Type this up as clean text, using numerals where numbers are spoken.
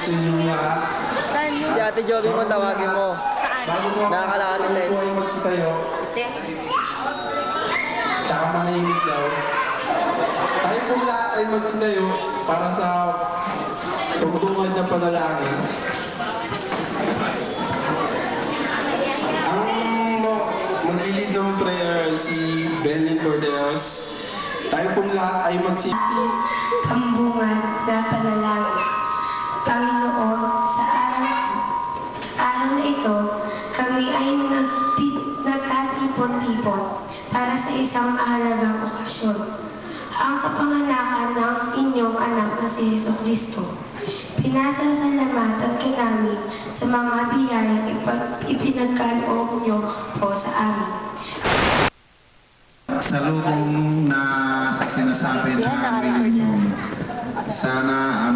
sa inyong lahat. Si Ate Joby mo, tawagin mo. Bago mo Nakakalakad po ay magsitayo, tsaka manahimik daw. Tayo po lahat ay magsitayo para sa pagtungkol ng panalangin. Ang maglilid ng prayer si Benin Cordeos. Tayo pong lahat ay ating pambungad na panalangin. Panginoon, sa araw na ito, kami ay nagkatipon-tipon para sa isang mahalagang okasyon. Ang kapanganakan ng inyong anak na si Jesucristo. Pinasasalamatan ka namin sa mga biyayang ipinagkaloob niyo po sa amin. Sa lubong na sa sinasabi namin, sana